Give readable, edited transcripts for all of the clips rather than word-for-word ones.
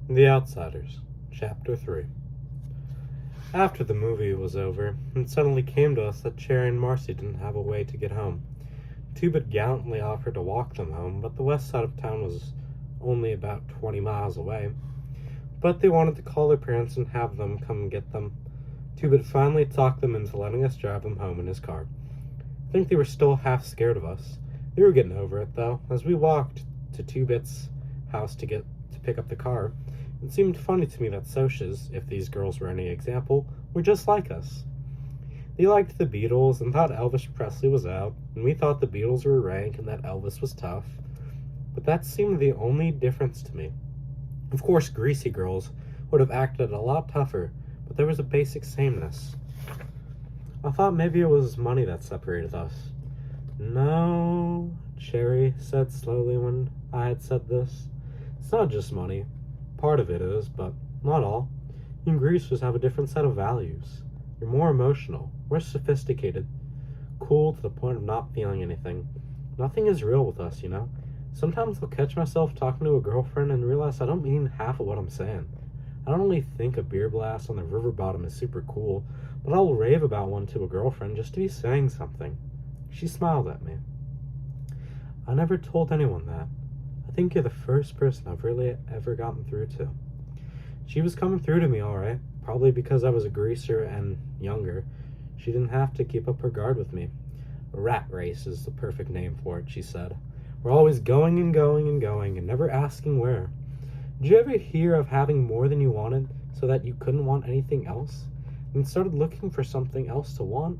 The Outsiders, Chapter 3. After the movie was over, it suddenly came to us that Cherry and Marcy didn't have a way to get home. Two-Bit gallantly offered to walk them home, but the west side of town was only about 20 miles away. But they wanted to call their parents and have them come get them. Two-Bit finally talked them into letting us drive them home in his car. I think they were still half scared of us. They were getting over it, though. As we walked to Two-Bit's house to pick up the car, it seemed funny to me that Socias, if these girls were any example, were just like us. They liked the Beatles and thought Elvis Presley was out, and we thought the Beatles were rank and that Elvis was tough. But that seemed the only difference to me. Of course, greasy girls would have acted a lot tougher, but there was a basic sameness. I thought maybe it was money that separated us. No, Cherry said slowly when I had said this. It's not just money. Part of it is, but not all. You greasers have a different set of values. You're more emotional, more sophisticated, cool to the point of not feeling anything. Nothing is real with us, you know? Sometimes I'll catch myself talking to a girlfriend and realize I don't mean half of what I'm saying. I don't only think a beer blast on the river bottom is super cool, but I'll rave about one to a girlfriend just to be saying something. She smiled at me. I never told anyone that. I think you're the first person I've really ever gotten through to. She was coming through to me all right, probably because I was a greaser and younger. She didn't have to keep up her guard with me. A rat race is the perfect name for it, she said. We're always going and going and going and never asking where. Did you ever hear of having more than you wanted so that you couldn't want anything else? And started looking for something else to want?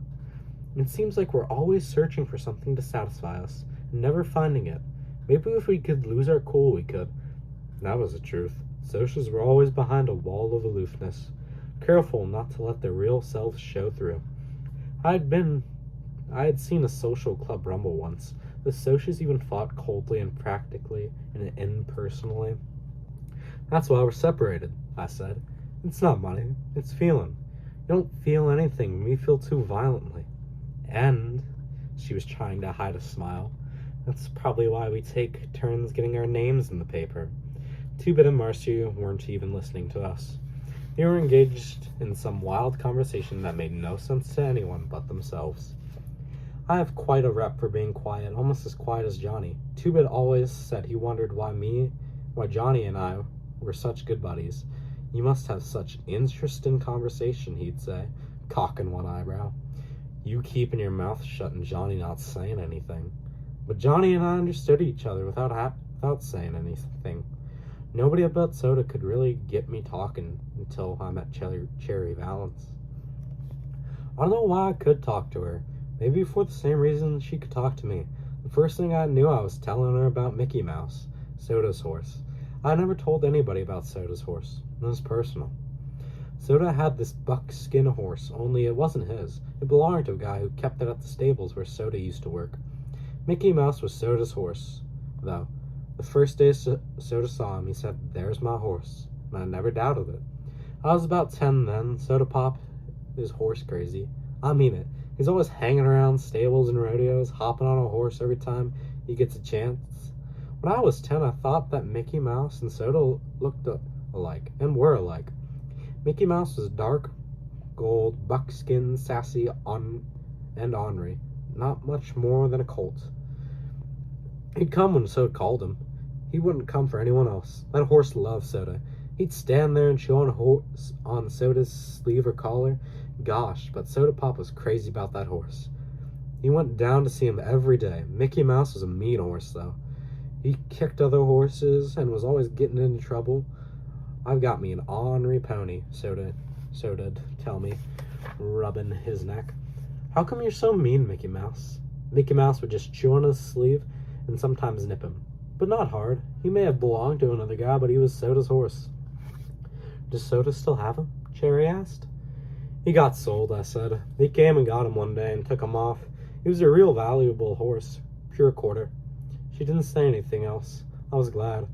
It seems like we're always searching for something to satisfy us and never finding it. Maybe if we could lose our cool, we could. That was the truth. Socials were always behind a wall of aloofness, careful not to let their real selves show through. I had seen a social club rumble once. The socials even fought coldly and practically and impersonally. That's why we're separated, I said. It's not money, it's feeling. You don't feel anything, we feel too violently. And she was trying to hide a smile. That's probably why we take turns getting our names in the paper. Two-Bit and Marcy weren't even listening to us. They were engaged in some wild conversation that made no sense to anyone but themselves. I have quite a rep for being quiet, almost as quiet as Johnny. Two-Bit always said he wondered why Johnny and I were such good buddies. You must have such interest in conversation, he'd say, cocking one eyebrow. You keeping your mouth shut and Johnny not saying anything. But Johnny and I understood each other without saying anything. Nobody about Soda could really get me talking until I met Cherry Valance. I don't know why I could talk to her. Maybe for the same reason she could talk to me. The first thing I knew, I was telling her about Mickey Mouse, Soda's horse. I never told anybody about Soda's horse. It was personal. Soda had this buckskin horse, only it wasn't his. It belonged to a guy who kept it at the stables where Soda used to work. Mickey Mouse was Soda's horse, though. The first day Soda saw him, he said, "There's my horse," and I never doubted it. I was about 10 then. Soda Pop is horse crazy. I mean it. He's always hanging around stables and rodeos, hopping on a horse every time he gets a chance. When I was 10, I thought that Mickey Mouse and Soda looked alike, and were alike. Mickey Mouse was dark, gold, buckskin, sassy, and ornery. Not much more than a colt. He'd come when Soda called him. He wouldn't come for anyone else. That horse loved Soda. He'd stand there and chew on Soda's sleeve or collar. Gosh, but Soda Pop was crazy about that horse. He went down to see him every day. Mickey Mouse was a mean horse, though. He kicked other horses and was always getting into trouble. I've got me an ornery pony, Soda'd tell me, rubbing his neck. How come you're so mean, Mickey Mouse? Mickey Mouse would just chew on his sleeve and sometimes nip him. But not hard. He may have belonged to another guy, but he was Soda's horse. Does Soda still have him? Cherry asked. He got sold, I said. He came and got him one day and took him off. He was a real valuable horse. Pure quarter. She didn't say anything else. I was glad.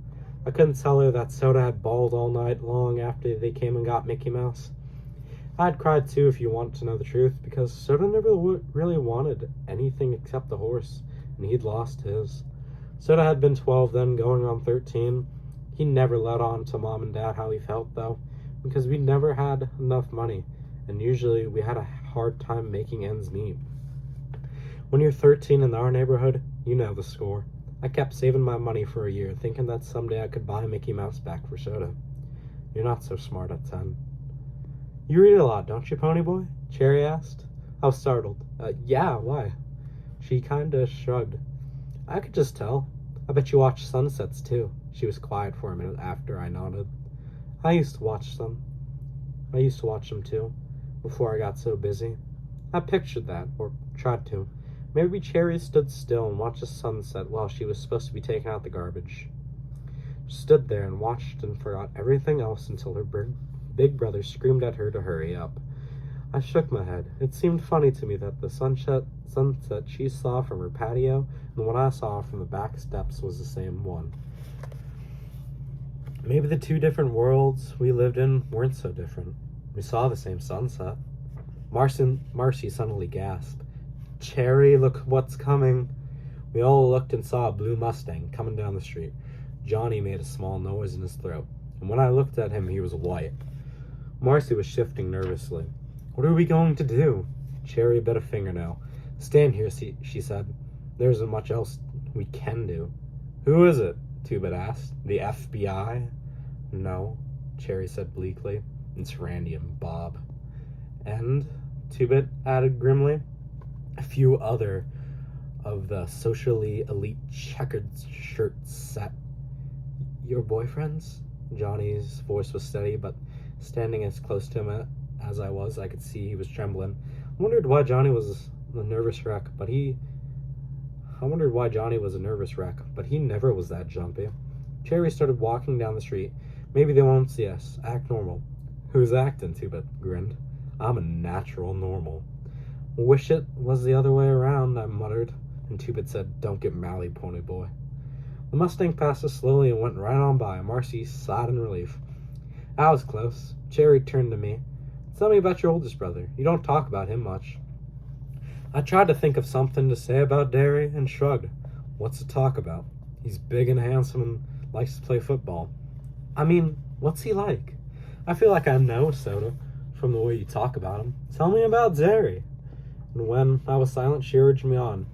I couldn't tell her that Soda had bawled all night long after they came and got Mickey Mouse. I'd cried too, if you want to know the truth, because Soda never really wanted anything except the horse, and he'd lost his. Soda had been 12 then, going on 13. He never let on to Mom and Dad how he felt, though, because we never had enough money, and usually we had a hard time making ends meet. When you're 13 in our neighborhood, you know the score. I kept saving my money for a year, thinking that someday I could buy Mickey Mouse back for soda. You're not so smart at 10. You read a lot, don't you, Pony Boy? Cherry asked. I was startled. Yeah, why? She kinda shrugged. I could just tell. I bet you watch sunsets, too. She was quiet for a minute after I nodded. I used to watch them. I used to watch them, too, before I got so busy. I pictured that, or tried to. Maybe Cherry stood still and watched the sunset while she was supposed to be taking out the garbage. She stood there and watched and forgot everything else until her big brother screamed at her to hurry up. I shook my head. It seemed funny to me that the sunset she saw from her patio and the one I saw from the back steps was the same one. Maybe the two different worlds we lived in weren't so different. We saw the same sunset. Marcy suddenly gasped. Cherry, look what's coming. We all looked and saw a blue Mustang coming down the street. Johnny made a small noise in his throat, and when I looked at him, he was white. Marcy was shifting nervously. What are we going to do? Cherry bit a fingernail. Stand here, she said. There isn't much else we can do. Who is it? Two-Bit asked. The FBI? No, Cherry said bleakly. It's Randy and Bob. And, Two-Bit added grimly, a few other of the socially elite checkered shirt set. Your boyfriends? Johnny's voice was steady, but standing as close to him as I was, I could see he was trembling. I wondered why Johnny was a nervous wreck, but he never was that jumpy. Cherry started walking down the street. Maybe they won't see us. Act normal. Who's acting? Two-Bit grinned. I'm a natural normal. Wish it was the other way around, I muttered, and Two-Bit said, Don't get mally, Pony Boy. The Mustang passed us slowly and went right on by. Marcy sighed in relief. I was close. Cherry turned to me. Tell me about your oldest brother. You don't talk about him much. I tried to think of something to say about Derry and shrugged. What's to talk about? He's big and handsome and likes to play football. I mean, what's he like? I feel like I know Soda from the way you talk about him. Tell me about Derry. And when I was silent, she urged me on.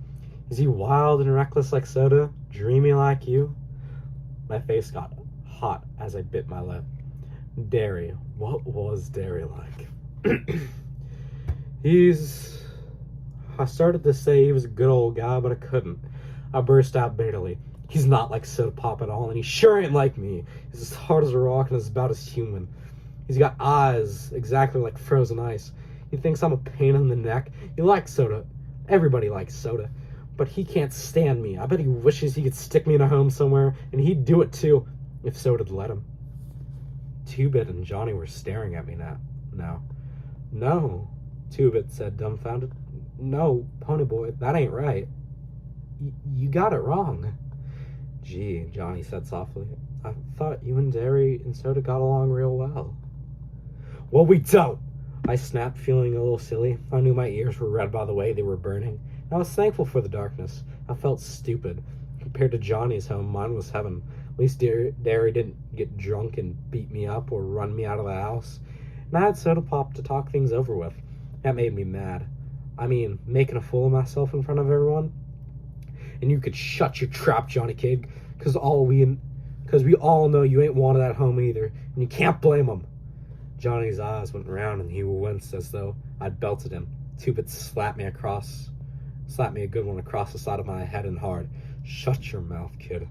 Is he wild and reckless like Soda? Dreamy like you? My face got hot as I bit my lip. Derry. What was Derry like? I started to say he was a good old guy, but I couldn't. I burst out bitterly. He's not like Soda Pop at all, and he sure ain't like me. He's as hard as a rock and is about as human. He's got eyes exactly like frozen ice. He thinks I'm a pain in the neck. He likes Soda. Everybody likes Soda. But he can't stand me. I bet he wishes he could stick me in a home somewhere, and he'd do it too, if Soda'd let him. Two-Bit and Johnny were staring at me now. No, Two-Bit said, dumbfounded. No, Pony Boy, that ain't right. You got it wrong. Gee, Johnny said softly. I thought you and Derry and Soda got along real well. Well, we don't! I snapped, feeling a little silly. I knew my ears were red by the way they were burning. I was thankful for the darkness. I felt stupid. Compared to Johnny's home, mine was heaven. At least Derry didn't get drunk and beat me up or run me out of the house. And I had Soda Pop to talk things over with. That made me mad. I mean, making a fool of myself in front of everyone. And you could shut your trap, Johnny Kid, because we all know you ain't wanted at home either, and you can't blame him. Johnny's eyes went round and he winced as though I'd belted him. Two-Bit slapped me a good one across the side of my head and hard. Shut your mouth, kid.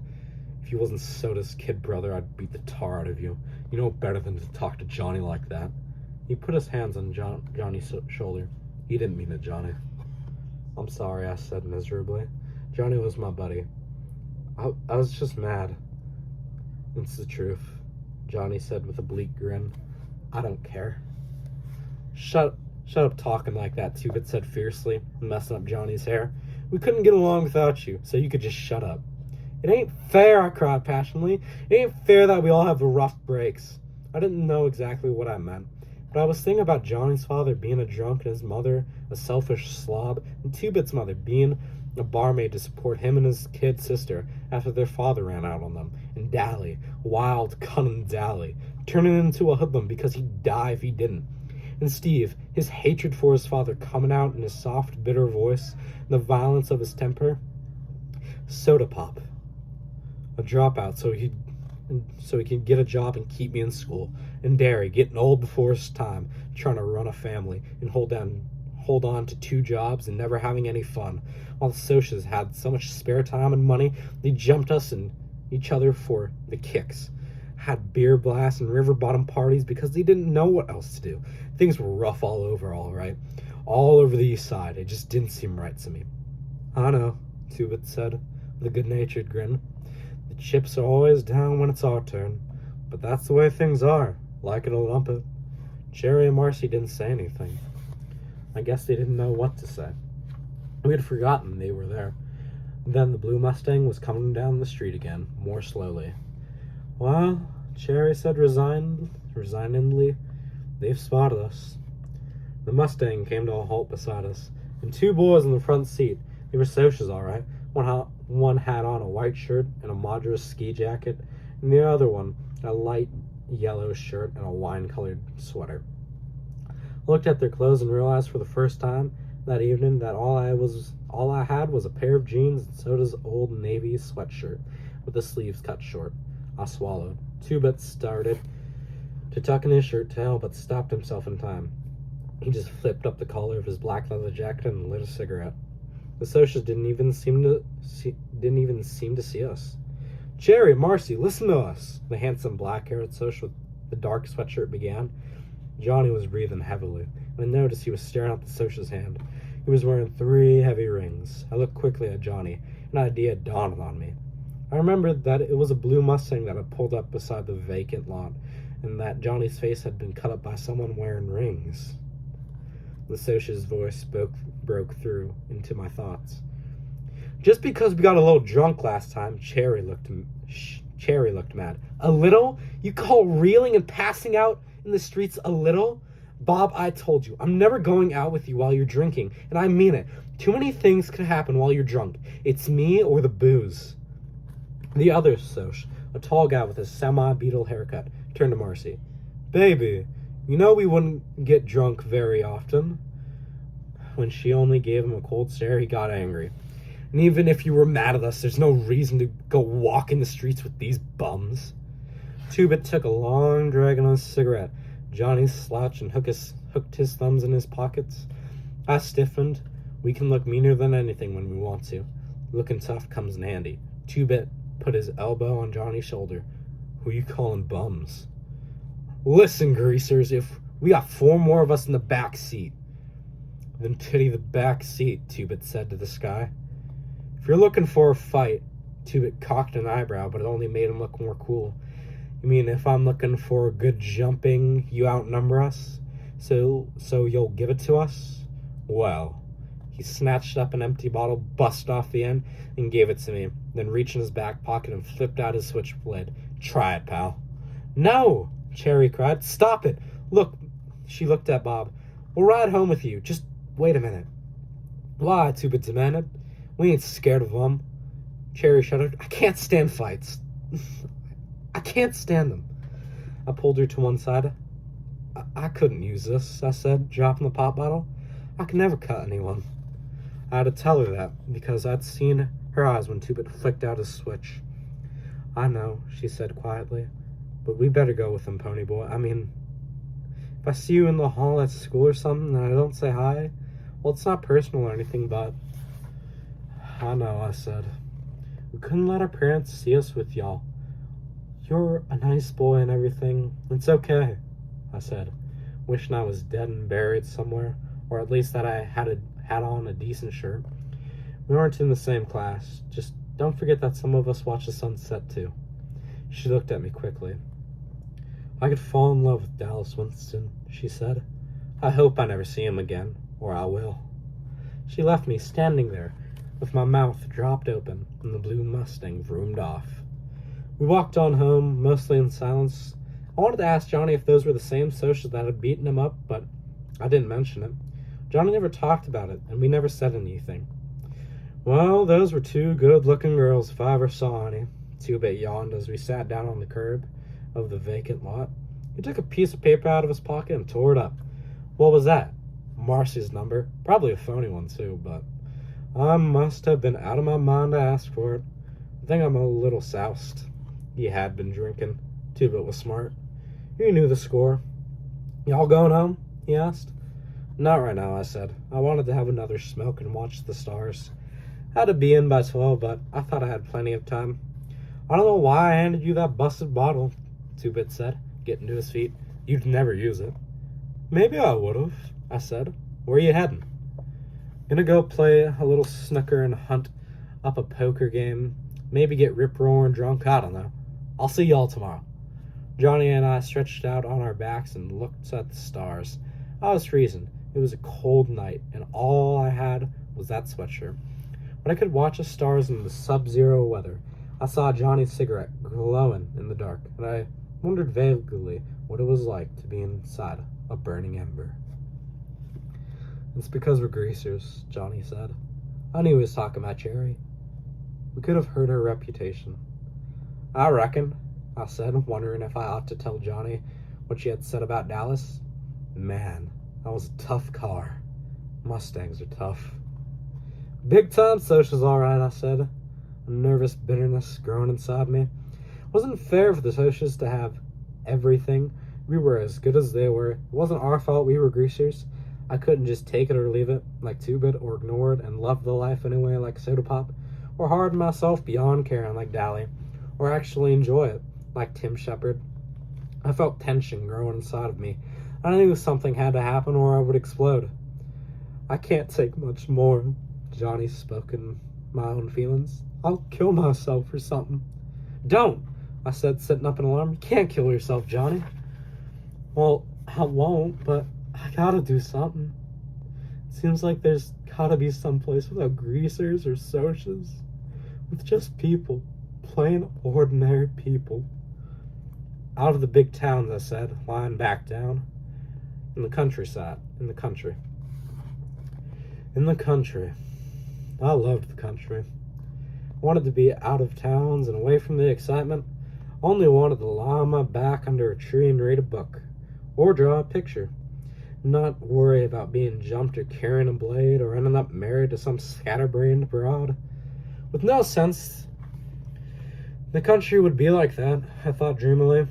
If you wasn't Soda's kid brother, I'd beat the tar out of you. You know better than to talk to Johnny like that. He put his hands on Johnny's shoulder. He didn't mean it, Johnny. I'm sorry, I said miserably. Johnny was my buddy. I was just mad. It's the truth, Johnny said with a bleak grin. I don't care. Shut up talking like that, Two-Bit said fiercely, messing up Johnny's hair. We couldn't get along without you, so you could just shut up. It ain't fair, I cried passionately. It ain't fair that we all have the rough breaks. I didn't know exactly what I meant, but I was thinking about Johnny's father being a drunk and his mother a selfish slob, and Two-Bit's mother being a barmaid to support him and his kid sister after their father ran out on them, and Dally, wild cunning Dally, turning into a hoodlum because he'd die if he didn't. And Steve, his hatred for his father coming out in his soft, bitter voice, and the violence of his temper. Soda Pop, a dropout so he could get a job and keep me in school. And Derry, getting old before his time, trying to run a family and hold on to 2 jobs and never having any fun. While the Socias had so much spare time and money, they jumped us and each other for the kicks. Had beer blasts and river bottom parties because they didn't know what else to do. Things were rough all over, all right. All over the east side. It just didn't seem right to me. I know, Two-Bit said, with a good-natured grin. The chips are always down when it's our turn. But that's the way things are. Like it or lump it. Cherry and Marcy didn't say anything. I guess they didn't know what to say. We had forgotten they were there. Then the blue Mustang was coming down the street again, more slowly. Well, Cherry said resignedly, they've spotted us. The Mustang came to a halt beside us, and 2 boys in the front seat. They were Socias, all right. One had on a white shirt and a Madras ski jacket, and the other one a light yellow shirt and a wine-colored sweater. I looked at their clothes and realized for the first time that evening that all I had was a pair of jeans and Soda's old navy sweatshirt with the sleeves cut short. I swallowed. Two-Bit started to tuck in his shirt tail, but stopped himself in time. He just flipped up the collar of his black leather jacket and lit a cigarette. The Socias didn't even seem to see us. Cherry, Marcy, listen to us, the handsome black-haired Social with the dark sweatshirt began. Johnny was breathing heavily, and I noticed he was staring at the Socia's hand. He was wearing 3 heavy rings. I looked quickly at Johnny. An idea dawned on me. I remembered that it was a blue Mustang that had pulled up beside the vacant lot, and that Johnny's face had been cut up by someone wearing rings. The Socia's voice broke through into my thoughts. Just because we got a little drunk last time, Cherry looked mad. A little? You call reeling and passing out in the streets a little? Bob, I told you, I'm never going out with you while you're drinking, and I mean it. Too many things could happen while you're drunk. It's me or the booze. The other Soc, a tall guy with a semi-beetle haircut, turned to Marcy. Baby, you know we wouldn't get drunk very often. When she only gave him a cold stare, he got angry. And even if you were mad at us, there's no reason to go walk in the streets with these bums. Two-Bit took a long drag on his cigarette. Johnny slouched and hooked his thumbs in his pockets. I stiffened. We can look meaner than anything when we want to. Looking tough comes in handy. Two-Bit put his elbow on Johnny's shoulder. Who you calling bums? Listen, greasers, if we got 4 more of us in the back seat. Then pity the back seat, Two-Bit said to the sky. If you're looking for a fight, Two-Bit cocked an eyebrow, but it only made him look more cool. You mean if I'm looking for a good jumping, you outnumber us? So you'll give it to us? Well, he snatched up an empty bottle, busted off the end, and gave it to me, then reached in his back pocket and flipped out his switchblade. Try it, pal. No, Cherry cried. Stop it. Look, she looked at Bob. We'll ride home with you. Just wait a minute. Why? Two-Bit demanded. We ain't scared of them. Cherry shuddered. I can't stand fights. I can't stand them. I pulled her to one side. I couldn't use this, I said, dropping the pop bottle. I could never cut anyone. I had to tell her that, because I'd seen her eyes when Two-Bit flicked out his switch. I know, she said quietly, but we better go with him, Pony Boy. I mean, if I see you in the hall at school or something and I don't say hi, well, it's not personal or anything, but... I know, I said. We couldn't let our parents see us with y'all. You're a nice boy and everything. It's okay, I said, wishing I was dead and buried somewhere, or at least that I had on a decent shirt. We weren't in the same class. Just don't forget that some of us watch the sunset too. She looked at me quickly. I could fall in love with Dallas Winston, she said. I hope I never see him again, or I will. She left me standing there, with my mouth dropped open, and the blue Mustang vroomed off. We walked on home, mostly in silence. I wanted to ask Johnny if those were the same Socias that had beaten him up, but I didn't mention it. Johnny never talked about it, and we never said anything. Well, those were two good-looking girls if I ever saw any. Two-Bit yawned as we sat down on the curb of the vacant lot. He took a piece of paper out of his pocket and tore it up. What was that? Marcy's number. Probably a phony one, too, but I must have been out of my mind to ask for it. I think I'm a little soused. He had been drinking. Two-Bit was smart. He knew the score. Y'all going home? He asked. Not right now, I said. I wanted to have another smoke and watch the stars. Had to be in by 12, but I thought I had plenty of time. I don't know why I handed you that busted bottle, Two-Bit said, getting to his feet. You'd never use it. Maybe I would've, I said. Where you heading? Gonna go play a little snooker and hunt up a poker game. Maybe get rip-roaring drunk, I don't know. I'll see y'all tomorrow. Johnny and I stretched out on our backs and looked at the stars. I was freezing. It was a cold night, and all I had was that sweatshirt. But I could watch the stars in the sub-zero weather. I saw Johnny's cigarette glowing in the dark, and I wondered vaguely what it was like to be inside a burning ember. It's because we're greasers, Johnny said. I knew he was talking about Jerry. We could have hurt her reputation. I reckon, I said, wondering if I ought to tell Johnny what she had said about Dallas. Man, that was a tough car. Mustangs are tough. Big time socials, all right, I said, a nervous bitterness growing inside me. It wasn't fair for the socials to have everything. We were as good as they were. It wasn't our fault we were greasers. I couldn't just take it or leave it, like Two-Bit, or ignore it and love the life anyway, like Soda Pop, or harden myself beyond caring, like Dally, or actually enjoy it, like Tim Shepard. I felt tension growing inside of me. I knew something had to happen or I would explode. I can't take much more, Johnny spoke in my own feelings. I'll kill myself or something. Don't, I said, setting up an alarm. You can't kill yourself, Johnny. Well, I won't, but I gotta do something. It seems like there's gotta be some place without greasers or socials. With just people. Plain, ordinary people. Out of the big towns, I said, lying back down. In the countryside. In the country. In the country. I loved the country. I wanted to be out of towns and away from the excitement. Only wanted to lie on my back under a tree and read a book. Or draw a picture. Not worry about being jumped or carrying a blade or ending up married to some scatterbrained broad. With no sense, the country would be like that, I thought dreamily.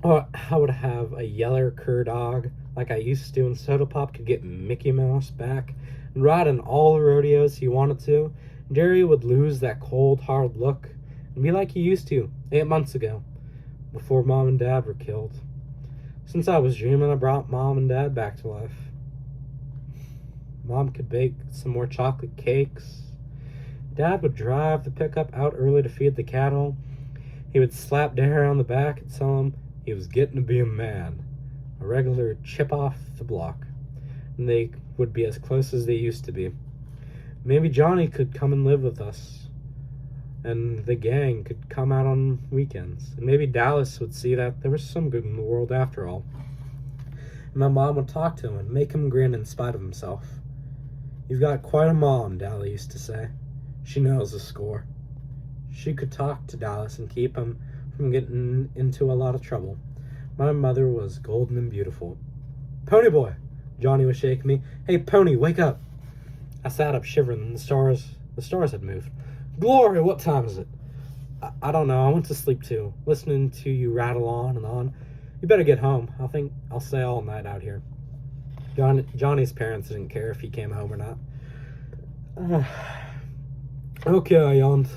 Or I would have a yeller cur dog like I used to, and Soda Pop could get Mickey Mouse back and ride in all the rodeos he wanted to. Jerry would lose that cold, hard look and be like he used to 8 months ago, before Mom and Dad were killed. Since I was dreaming, I brought Mom and Dad back to life. Mom could bake some more chocolate cakes. Dad would drive the pickup out early to feed the cattle. He would slap Dad on the back and tell him he was getting to be a man, a regular chip off the block, and they would be as close as they used to be. Maybe Johnny could come and live with us, and the gang could come out on weekends, and maybe Dallas would see that there was some good in the world after all. And my mom would talk to him and make him grin in spite of himself. You've got quite a mom, Dally used to say. She knows the score. She could talk to Dallas and keep him from getting into a lot of trouble. My mother was golden and beautiful. Pony boy, Johnny was shaking me. Hey, Pony, wake up. I sat up shivering, and the stars had moved. Glory, what time is it? I don't know. I went to sleep too, listening to you rattle on and on. You better get home. I think I'll stay all night out here. Johnny's parents didn't care if he came home or not. Okay, I yawned.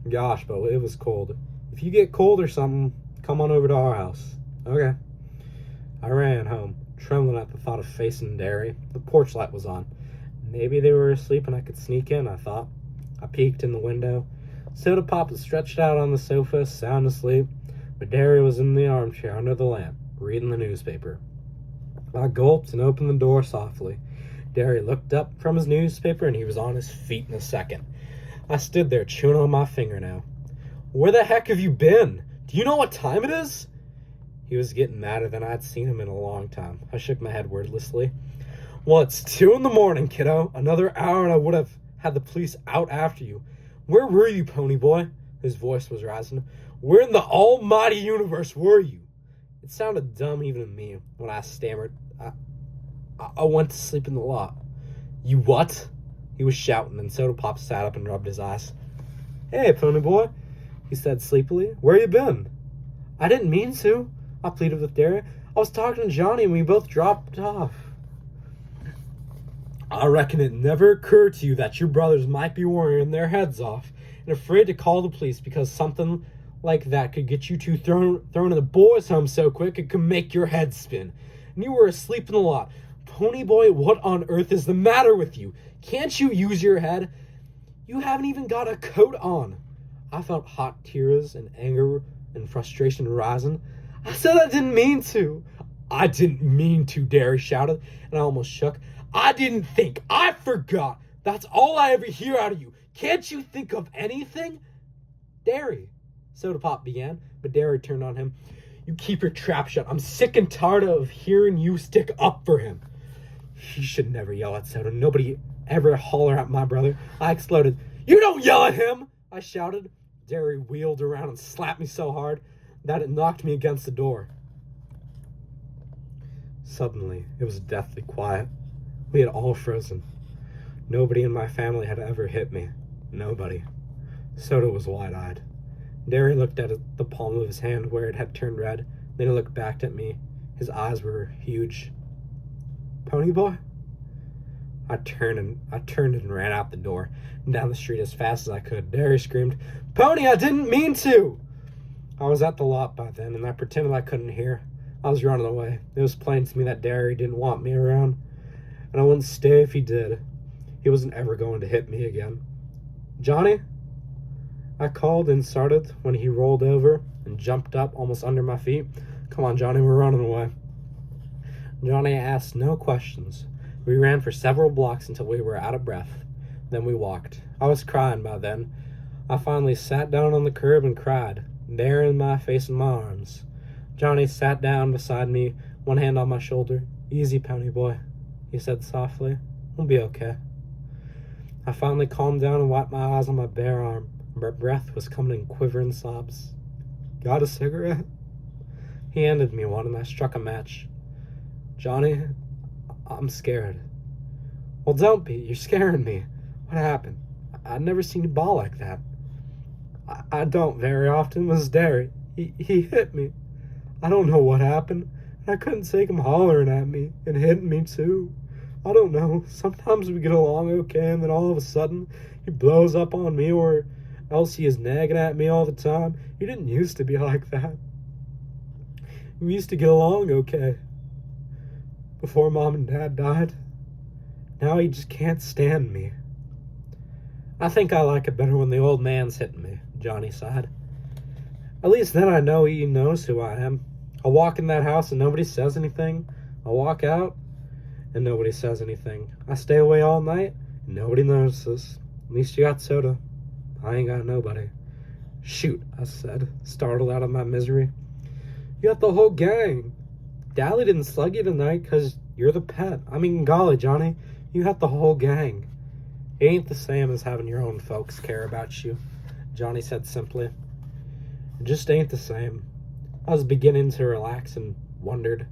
Gosh, but it was cold. If you get cold or something, come on over to our house. Okay. I ran home, trembling at the thought of facing Derry. The porch light was on. Maybe they were asleep and I could sneak in, I thought. I peeked in the window. Soda Pop was stretched out on the sofa, sound asleep, but Derry was in the armchair under the lamp, reading the newspaper. I gulped and opened the door softly. Derry looked up from his newspaper and he was on his feet in a second. I stood there chewing on my fingernail. Where the heck have you been? Do you know what time it is? He was getting madder than I'd seen him in a long time. I shook my head wordlessly. Well, it's 2 a.m, kiddo. Another hour and I would have had the police out after you. Where were you, pony boy? His voice was rising. Where in the almighty universe were you? It sounded dumb even to me when I stammered. I went to sleep in the lot. You what? He was shouting, and Soda Pop sat up and rubbed his eyes. Hey, pony boy, he said sleepily. Where you been? I didn't mean to, I pleaded with Derry. I was talking to Johnny and we both dropped off. I reckon it never occurred to you that your brothers might be worrying their heads off and afraid to call the police because something like that could get you two thrown in the boys' home so quick it could make your head spin. And you were asleep in the lot. Pony boy, what on earth is the matter with you? Can't you use your head? You haven't even got a coat on. I felt hot tears and anger and frustration rising. I said I didn't mean to. I didn't mean to, Derry shouted, and I almost shook. I didn't think. I forgot. That's all I ever hear out of you. Can't you think of anything? Derry, Soda Pop began, but Derry turned on him. You keep your trap shut. I'm sick and tired of hearing you stick up for him. He should never yell at Soda. Nobody ever holler at my brother. I exploded. You don't yell at him, I shouted. Derry wheeled around and slapped me so hard that it knocked me against the door. Suddenly, it was deathly quiet. We had all frozen. Nobody in my family had ever hit me. Nobody. Soda was wide-eyed. Derry looked at the palm of his hand where it had turned red. Then he looked back at me. His eyes were huge. Pony boy? I turned and ran out the door and down the street as fast as I could. Derry screamed, Pony, I didn't mean to! I was at the lot by then, and I pretended I couldn't hear. I was running away. It was plain to me that Derry didn't want me around, and I wouldn't stay if he did. He wasn't ever going to hit me again. Johnny? I called and started when he rolled over and jumped up almost under my feet. Come on, Johnny, we're running away. Johnny asked no questions. We ran for several blocks until we were out of breath. Then we walked. I was crying by then. I finally sat down on the curb and cried, burying my face in my arms. Johnny sat down beside me, one hand on my shoulder. Easy, pony boy, he said softly. We'll be okay. I finally calmed down and wiped my eyes on my bare arm. My breath was coming in quivering sobs. Got a cigarette? He handed me one and I struck a match. Johnny, I'm scared. Well, don't be. You're scaring me. What happened? I'd never seen you bawl like that. I don't very often. It was Derry. He hit me. I don't know what happened. I couldn't take him hollering at me and hitting me too. I don't know. Sometimes we get along okay, and then all of a sudden he blows up on me, or else he is nagging at me all the time. He didn't used to be like that. We used to get along okay before Mom and Dad died. Now he just can't stand me. I think I like it better when the old man's hitting me, Johnny sighed. At least then I know he knows who I am. I'll walk in that house and nobody says anything. I'll walk out and nobody says anything. I stay away all night and nobody notices. At least you got Soda. I ain't got nobody. Shoot, I said, startled out of my misery. You got the whole gang. Dally didn't slug you tonight because you're the pet. I mean, golly, Johnny, you got the whole gang. It ain't the same as having your own folks care about you, Johnny said simply. It just ain't the same. I was beginning to relax and wondered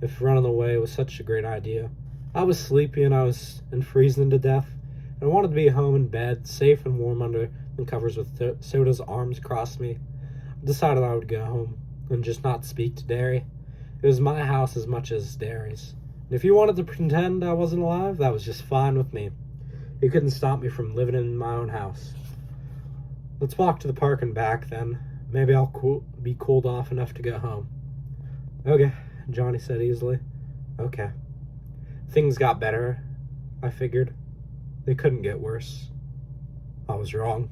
if running away was such a great idea. I was sleepy and freezing to death, and I wanted to be home in bed, safe and warm under the covers with Soda's arms across me. I decided I would go home and just not speak to Derry. It was my house as much as Derry's. And if he wanted to pretend I wasn't alive, that was just fine with me. He couldn't stop me from living in my own house. Let's walk to the park and back, then. Maybe I'll be cooled off enough to go home. Okay, Johnny said easily. Okay. Things got better, I figured. They couldn't get worse. I was wrong.